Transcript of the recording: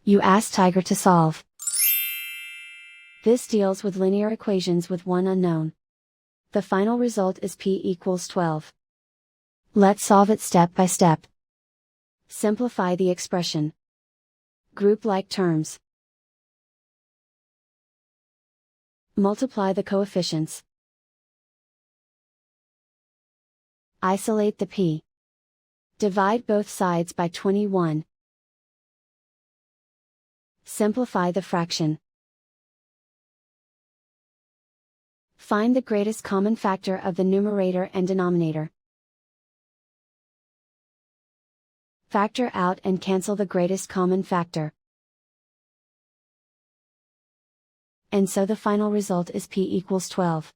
You ask Tiger to solve. This deals with linear equations with one unknown. The final result is p equals 12. Let's solve it step by step. Simplify the expression. Group like terms. Multiply the coefficients. Isolate the p. Divide both sides by 21. Simplify the fraction. Find the greatest common factor of the numerator and denominator. Factor out and cancel the greatest common factor. And so the final result is p equals 12.